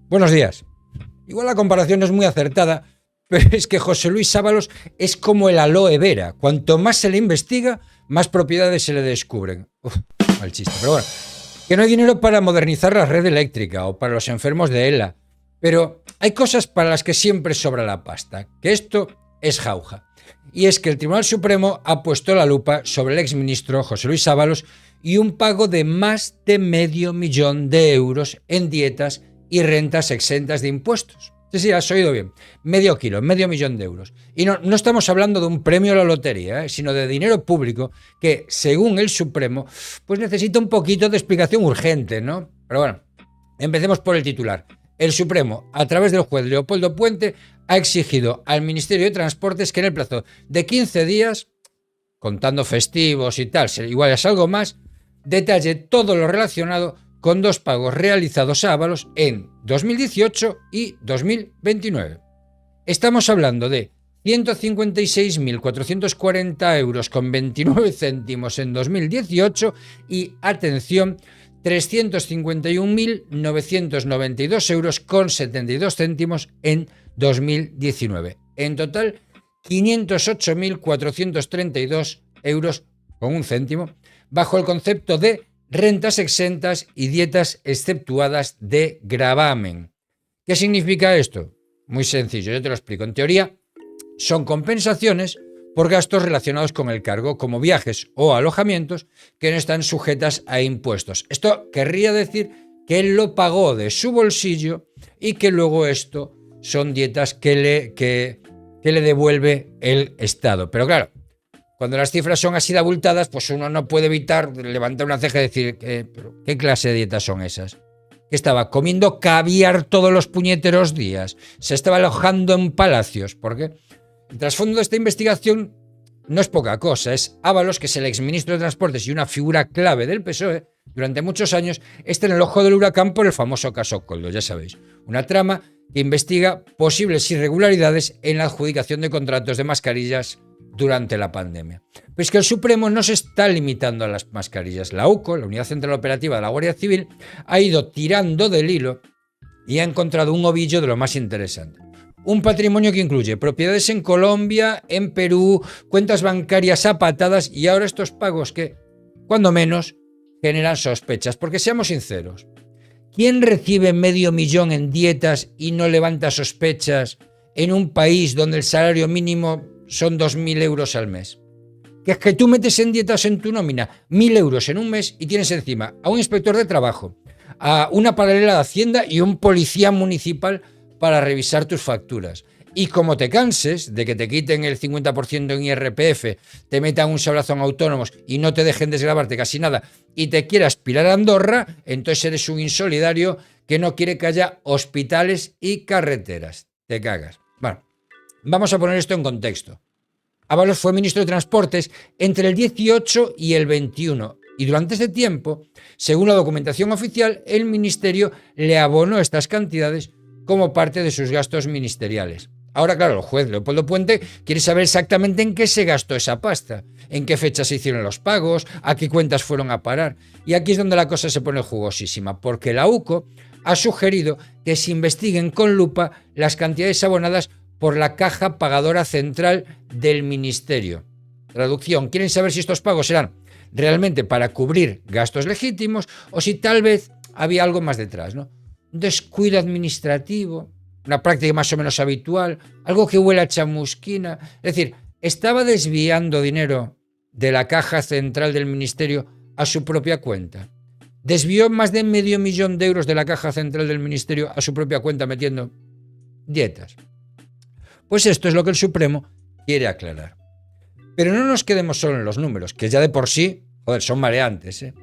Buenos días. Igual la comparación no es muy acertada, pero es que José Luis Ábalos es como el aloe vera. Cuanto más se le investiga, más propiedades se le descubren. Uf, mal chiste, pero bueno. Que no hay dinero para modernizar la red eléctrica o para los enfermos de ELA. Pero hay cosas para las que siempre sobra la pasta. Que esto es jauja. Y es que el Tribunal Supremo ha puesto la lupa sobre el exministro José Luis Ábalos y un pago de más de $500.000 en dietas y rentas exentas de impuestos. Sí, has oído bien. Medio kilo, $500.000. Y no estamos hablando de un premio a la lotería, sino de dinero público que, según el Supremo, pues necesita un poquito de explicación urgente, ¿no? Pero bueno, empecemos por el titular. El Supremo, a través del juez Leopoldo Puente, ha exigido al Ministerio de Transportes que en el plazo de 15 días, contando festivos y tal, igual es algo más, detalle todo lo relacionado con dos pagos realizados a Ábalos en 2018 y 2029. Estamos hablando de 156.440 euros con 29 céntimos en 2018 y, atención, 351.992 euros con 72 céntimos en 2019. En total, 508.432 euros con un céntimo, bajo el concepto de rentas exentas y dietas exceptuadas de gravamen. ¿Qué significa esto? Muy sencillo, yo te lo explico. En teoría, son compensaciones por gastos relacionados con el cargo, como viajes o alojamientos que no están sujetas a impuestos. Esto querría decir que él lo pagó de su bolsillo y que luego esto son dietas que le devuelve el Estado. Pero claro, cuando las cifras son así de abultadas, pues uno no puede evitar levantar una ceja y decir, ¿pero qué clase de dietas son esas? Que estaba comiendo caviar todos los puñeteros días, se estaba alojando en palacios, porque el trasfondo de esta investigación no es poca cosa, es Ábalos, que es el exministro de Transportes y una figura clave del PSOE, durante muchos años está en el ojo del huracán por el famoso caso Koldo, ya sabéis, una trama que investiga posibles irregularidades en la adjudicación de contratos de mascarillas durante la pandemia. Pues que el Supremo no se está limitando a las mascarillas. La UCO, la Unidad Central Operativa de la Guardia Civil, ha ido tirando del hilo y ha encontrado un ovillo de lo más interesante. Un patrimonio que incluye propiedades en Colombia, en Perú, cuentas bancarias a patadas y ahora estos pagos que, cuando menos, generan sospechas. Porque seamos sinceros, ¿quién recibe $500.000 en dietas y no levanta sospechas en un país donde el salario mínimo son 2.000 euros al mes? Que es que tú metes en dietas en tu nómina 1.000 euros en un mes y tienes encima a un inspector de trabajo, a una paralela de Hacienda y un policía municipal para revisar tus facturas. Y como te canses de que te quiten el 50% en IRPF, te metan un sablazo en autónomos y no te dejen desgravarte casi nada y te quieras pirar a Andorra, entonces eres un insolidario que no quiere que haya hospitales y carreteras. Te cagas. Bueno, vamos a poner esto en contexto. Ábalos fue ministro de Transportes entre el 18 y el 21 y durante ese tiempo, según la documentación oficial, el ministerio le abonó estas cantidades como parte de sus gastos ministeriales. Ahora, claro, el juez Leopoldo Puente quiere saber exactamente en qué se gastó esa pasta, en qué fecha se hicieron los pagos, a qué cuentas fueron a parar. Y aquí es donde la cosa se pone jugosísima, porque la UCO ha sugerido que se investiguen con lupa las cantidades abonadas por la caja pagadora central del ministerio. Traducción, quieren saber si estos pagos eran realmente para cubrir gastos legítimos o si tal vez había algo más detrás, ¿no? Un descuido administrativo, una práctica más o menos habitual, algo que huele a chamusquina. Es decir, estaba desviando dinero de la caja central del ministerio a su propia cuenta. Desvió más de $500.000 de la caja central del ministerio a su propia cuenta metiendo dietas. Pues esto es lo que el Supremo quiere aclarar. Pero no nos quedemos solo en los números, que ya de por sí, son mareantes, ¿eh?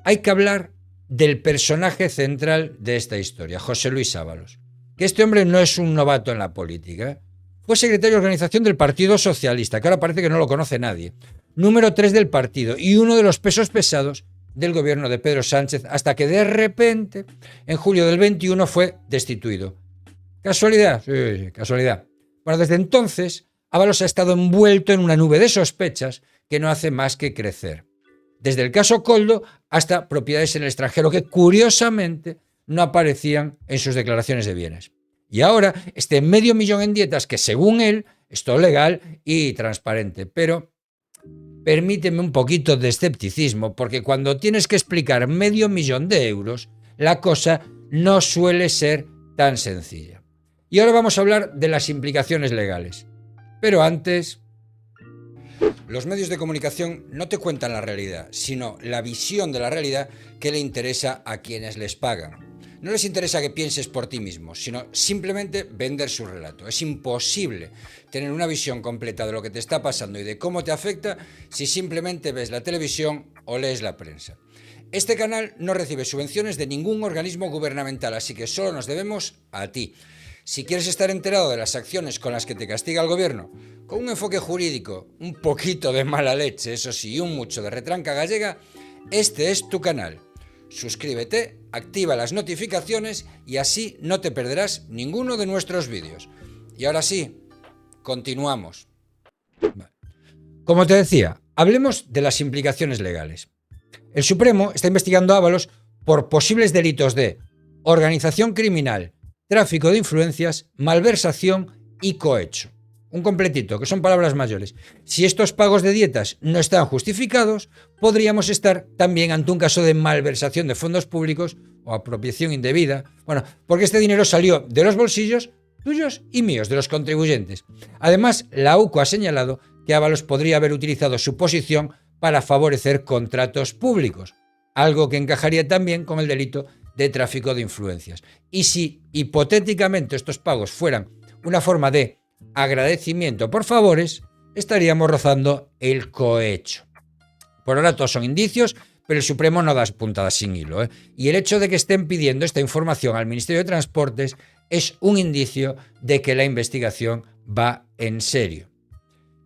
Hay que hablar del personaje central de esta historia, José Luis Ábalos. Que este hombre no es un novato en la política, ¿eh? Fue secretario de organización del Partido Socialista, que ahora parece que no lo conoce nadie. Número 3 del partido y uno de los pesos pesados del gobierno de Pedro Sánchez, hasta que de repente, en julio del 21, fue destituido. ¿Casualidad? Sí, casualidad. Bueno, desde entonces, Ábalos ha estado envuelto en una nube de sospechas que no hace más que crecer. Desde el caso Koldo hasta propiedades en el extranjero que, curiosamente, no aparecían en sus declaraciones de bienes. Y ahora, este medio millón en dietas, que según él, es todo legal y transparente. Pero permíteme un poquito de escepticismo, porque cuando tienes que explicar medio millón de euros, la cosa no suele ser tan sencilla. Y ahora vamos a hablar de las implicaciones legales. Pero antes, los medios de comunicación no te cuentan la realidad, sino la visión de la realidad que le interesa a quienes les pagan. No les interesa que pienses por ti mismo, sino simplemente vender su relato. Es imposible tener una visión completa de lo que te está pasando y de cómo te afecta si simplemente ves la televisión o lees la prensa. Este canal no recibe subvenciones de ningún organismo gubernamental, así que solo nos debemos a ti. Si quieres estar enterado de las acciones con las que te castiga el gobierno, con un enfoque jurídico, un poquito de mala leche, eso sí, y un mucho de retranca gallega, este es tu canal. Suscríbete, activa las notificaciones y así no te perderás ninguno de nuestros vídeos. Y ahora sí, continuamos. Como te decía, hablemos de las implicaciones legales. El Supremo está investigando a Ábalos por posibles delitos de organización criminal, tráfico de influencias, malversación y cohecho. Un completito, que son palabras mayores. Si estos pagos de dietas no están justificados, podríamos estar también ante un caso de malversación de fondos públicos o apropiación indebida. Bueno, porque este dinero salió de los bolsillos tuyos y míos, de los contribuyentes. Además, la UCO ha señalado que Ábalos podría haber utilizado su posición para favorecer contratos públicos, algo que encajaría también con el delito de tráfico de influencias. Y si hipotéticamente estos pagos fueran una forma de agradecimiento por favores, estaríamos rozando el cohecho. Por ahora todos son indicios, pero el Supremo no da puntadas sin hilo, ¿eh? Y el hecho de que estén pidiendo esta información al Ministerio de Transportes es un indicio de que la investigación va en serio.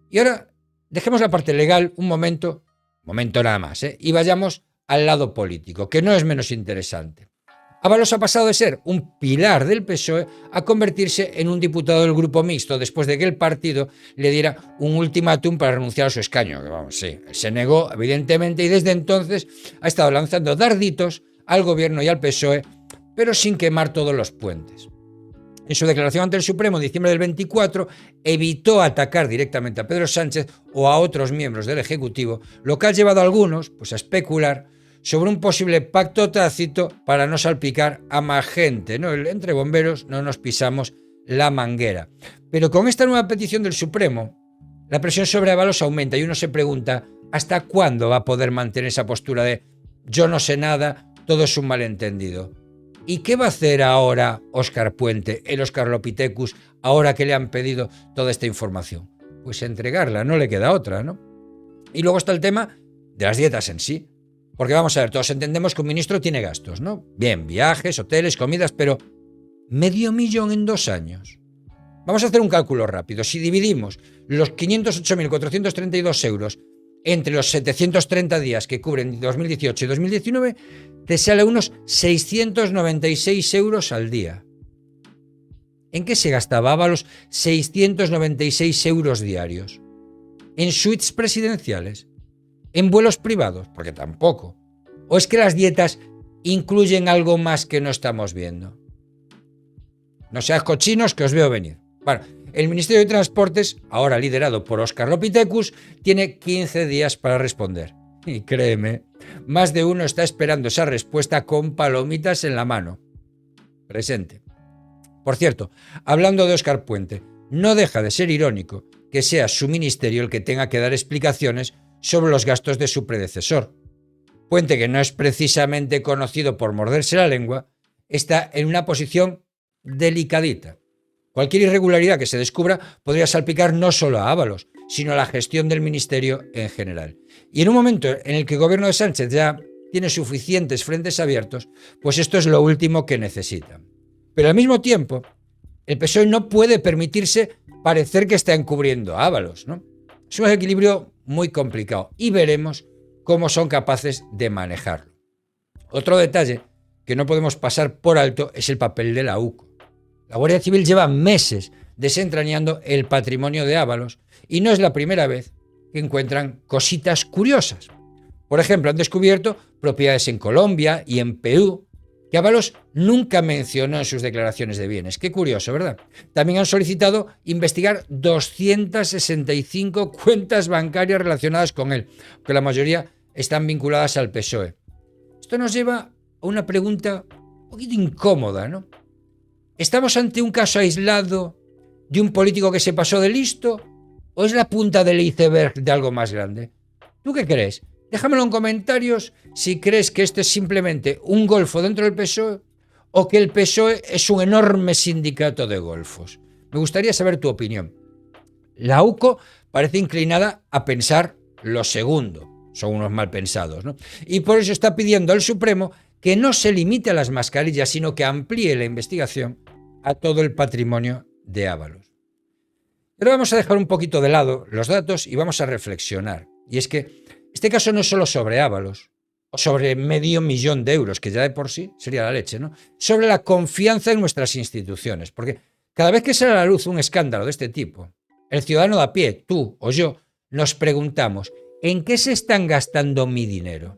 Y ahora dejemos la parte legal un momento nada más, ¿eh? Y vayamos al lado político, que no es menos interesante. Ábalos ha pasado de ser un pilar del PSOE a convertirse en un diputado del Grupo Mixto después de que el partido le diera un ultimátum para renunciar a su escaño. Que vamos, sí, se negó, evidentemente, y desde entonces ha estado lanzando darditos al gobierno y al PSOE, pero sin quemar todos los puentes. En su declaración ante el Supremo en diciembre del 24, evitó atacar directamente a Pedro Sánchez o a otros miembros del Ejecutivo, lo que ha llevado a algunos a especular sobre un posible pacto tácito para no salpicar a más gente, ¿no? Entre bomberos no nos pisamos la manguera. Pero con esta nueva petición del Supremo, la presión sobre Ábalos aumenta y uno se pregunta ¿hasta cuándo va a poder mantener esa postura de yo no sé nada, todo es un malentendido? ¿Y qué va a hacer ahora Óscar Puente, el Australopithecus, ahora que le han pedido toda esta información? Pues entregarla, no le queda otra, ¿no? Y luego está el tema de las dietas en sí. Porque vamos a ver, todos entendemos que un ministro tiene gastos, ¿no? Bien, viajes, hoteles, comidas, pero ¿medio millón en 2 años? Vamos a hacer un cálculo rápido. Si dividimos los 508.432 euros entre los 730 días que cubren 2018 y 2019, te sale unos 696 euros al día. ¿En qué se gastaba Ábalos 696 euros diarios? ¿En suites presidenciales? ¿En vuelos privados? Porque tampoco. ¿O es que las dietas incluyen algo más que no estamos viendo? No seas cochinos que os veo venir. Bueno, el Ministerio de Transportes, ahora liderado por Australopithecus, tiene 15 días para responder. Y créeme, más de uno está esperando esa respuesta con palomitas en la mano. Presente. Por cierto, hablando de Óscar Puente, no deja de ser irónico que sea su ministerio el que tenga que dar explicaciones sobre los gastos de su predecesor. Puente, que no es precisamente conocido por morderse la lengua, está en una posición delicadita. Cualquier irregularidad que se descubra podría salpicar no solo a Ábalos, sino a la gestión del ministerio en general. Y en un momento en el que el gobierno de Sánchez ya tiene suficientes frentes abiertos, pues esto es lo último que necesita. Pero al mismo tiempo, el PSOE no puede permitirse parecer que está encubriendo a Ábalos, ¿no? Es un equilibrio muy complicado y veremos cómo son capaces de manejarlo. Otro detalle que no podemos pasar por alto es el papel de la UCO. La Guardia Civil lleva meses desentrañando el patrimonio de Ábalos y no es la primera vez que encuentran cositas curiosas. Por ejemplo, han descubierto propiedades en Colombia y en Perú que Ábalos nunca mencionó en sus declaraciones de bienes. Qué curioso, ¿verdad? También han solicitado investigar 265 cuentas bancarias relacionadas con él, que la mayoría están vinculadas al PSOE. Esto nos lleva a una pregunta un poquito incómoda, ¿no? ¿Estamos ante un caso aislado de un político que se pasó de listo o es la punta del iceberg de algo más grande? ¿Tú qué crees? Déjamelo en comentarios si crees que este es simplemente un golfo dentro del PSOE o que el PSOE es un enorme sindicato de golfos. Me gustaría saber tu opinión. La UCO parece inclinada a pensar lo segundo. Son unos mal pensados, ¿no? Y por eso está pidiendo al Supremo que no se limite a las mascarillas, sino que amplíe la investigación a todo el patrimonio de Ábalos. Pero vamos a dejar un poquito de lado los datos y vamos a reflexionar. Y es que este caso no es solo sobre Ábalos, o sobre $500.000 de euros, que ya de por sí sería la leche, ¿no? Sobre la confianza en nuestras instituciones, porque cada vez que sale a la luz un escándalo de este tipo, el ciudadano de a pie, tú o yo, nos preguntamos, ¿en qué se están gastando mi dinero?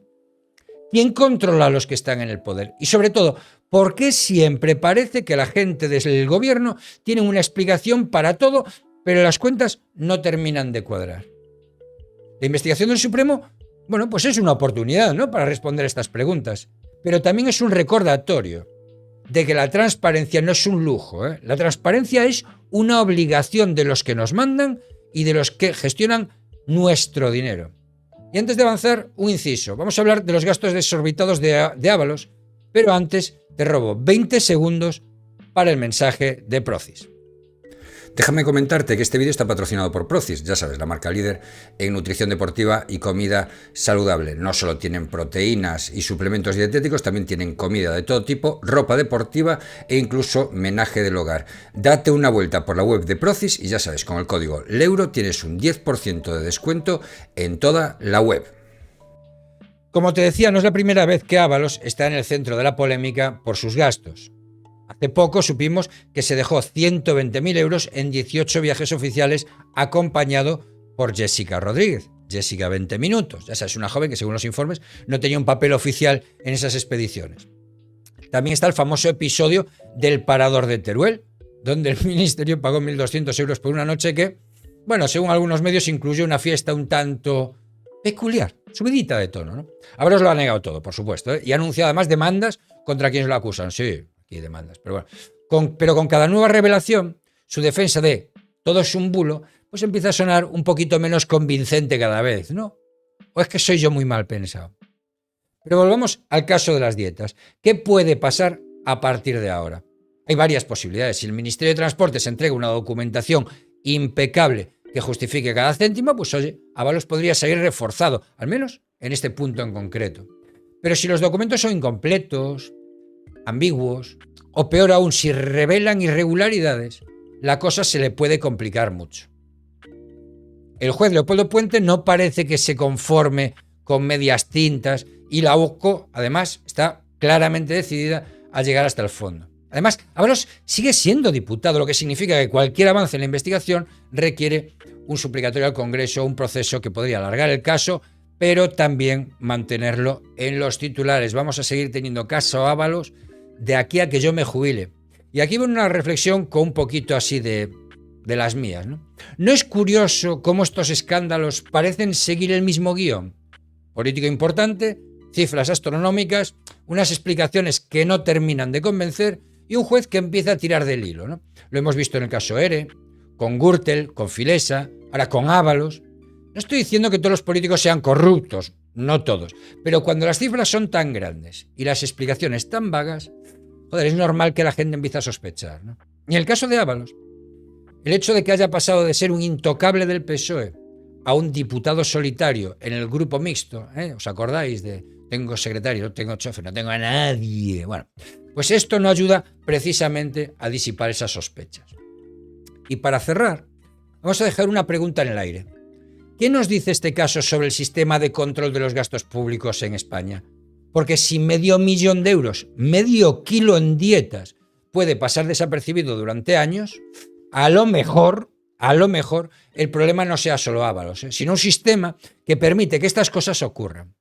¿Quién controla a los que están en el poder? Y sobre todo, ¿por qué siempre parece que la gente desde el gobierno tiene una explicación para todo, pero las cuentas no terminan de cuadrar? La investigación del Supremo, bueno, pues es una oportunidad, ¿no?, para responder estas preguntas, pero también es un recordatorio de que la transparencia no es un lujo, ¿eh? La transparencia es una obligación de los que nos mandan y de los que gestionan nuestro dinero. Y antes de avanzar, un inciso. Vamos a hablar de los gastos desorbitados de Ábalos, pero antes te robo 20 segundos para el mensaje de Procis. Déjame comentarte que este vídeo está patrocinado por Procis, ya sabes, la marca líder en nutrición deportiva y comida saludable. No solo tienen proteínas y suplementos dietéticos, también tienen comida de todo tipo, ropa deportiva e incluso menaje del hogar. Date una vuelta por la web de Procis y ya sabes, con el código LEURO tienes un 10% de descuento en toda la web. Como te decía, no es la primera vez que Ábalos está en el centro de la polémica por sus gastos. Hace poco supimos que se dejó 120.000 euros en 18 viajes oficiales acompañado por Jessica Rodríguez. Jessica 20 minutos. Ya sabes, una joven que según los informes no tenía un papel oficial en esas expediciones. También está el famoso episodio del Parador de Teruel, donde el ministerio pagó 1.200 euros por una noche que, bueno, según algunos medios incluyó una fiesta un tanto peculiar, subidita de tono, ¿no? Ábalos lo ha negado todo, por supuesto, ¿eh? Y ha anunciado además demandas contra quienes lo acusan. Sí, y demandas, pero bueno, pero con cada nueva revelación, su defensa de todo es un bulo, pues empieza a sonar un poquito menos convincente cada vez, ¿no? ¿O es que soy yo muy mal pensado? Pero volvamos al caso de las dietas. ¿Qué puede pasar a partir de ahora? Hay varias posibilidades. Si el Ministerio de Transportes entrega una documentación impecable que justifique cada céntimo, pues oye, Ábalos podría salir reforzado, al menos en este punto en concreto. Pero si los documentos son incompletos, ambiguos, o peor aún, si revelan irregularidades, la cosa se le puede complicar mucho. El juez Leopoldo Puente no parece que se conforme con medias tintas y la UCO, además, está claramente decidida a llegar hasta el fondo. Además, Ábalos sigue siendo diputado, lo que significa que cualquier avance en la investigación requiere un suplicatorio al Congreso, un proceso que podría alargar el caso, pero también mantenerlo en los titulares. Vamos a seguir teniendo caso Ábalos de aquí a que yo me jubile. Y aquí viene una reflexión con un poquito así de las mías, ¿no? ¿No es curioso cómo estos escándalos parecen seguir el mismo guión? Político importante, cifras astronómicas, unas explicaciones que no terminan de convencer y un juez que empieza a tirar del hilo, ¿no? Lo hemos visto en el caso ERE, con Gürtel, con Filesa, ahora con Ábalos. No estoy diciendo que todos los políticos sean corruptos, no todos, pero cuando las cifras son tan grandes y las explicaciones tan vagas, joder, es normal que la gente empiece a sospechar, ¿no? Y en el caso de Ábalos, el hecho de que haya pasado de ser un intocable del PSOE a un diputado solitario en el grupo mixto, ¿os acordáis de tengo secretario, no tengo chofer, no tengo a nadie? Bueno, pues esto no ayuda precisamente a disipar esas sospechas. Y para cerrar, vamos a dejar una pregunta en el aire. ¿Qué nos dice este caso sobre el sistema de control de los gastos públicos en España? Porque si $500.000 de euros, medio kilo en dietas, puede pasar desapercibido durante años, a lo mejor el problema no sea solo Ábalos, sino un sistema que permite que estas cosas ocurran.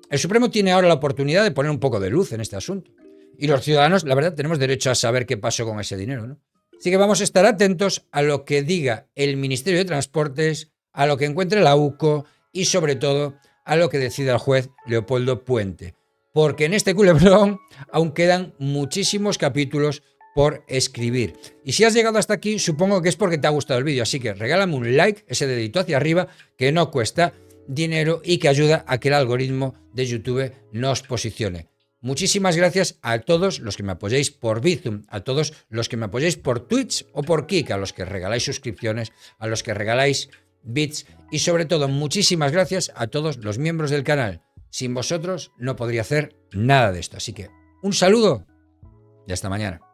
El Supremo tiene ahora la oportunidad de poner un poco de luz en este asunto. Y los ciudadanos, la verdad, tenemos derecho a saber qué pasó con ese dinero, ¿no? Así que vamos a estar atentos a lo que diga el Ministerio de Transportes, a lo que encuentre la UCO y, sobre todo, a lo que decida el juez Leopoldo Puente. Porque en este culebrón aún quedan muchísimos capítulos por escribir. Y si has llegado hasta aquí, supongo que es porque te ha gustado el vídeo. Así que regálame un like, ese dedito hacia arriba, que no cuesta dinero y que ayuda a que el algoritmo de YouTube nos posicione. Muchísimas gracias a todos los que me apoyáis por Bizum, a todos los que me apoyáis por Twitch o por Kik, a los que regaláis suscripciones, a los que regaláis bits y sobre todo muchísimas gracias a todos los miembros del canal. Sin vosotros no podría hacer nada de esto. Así que un saludo y hasta mañana.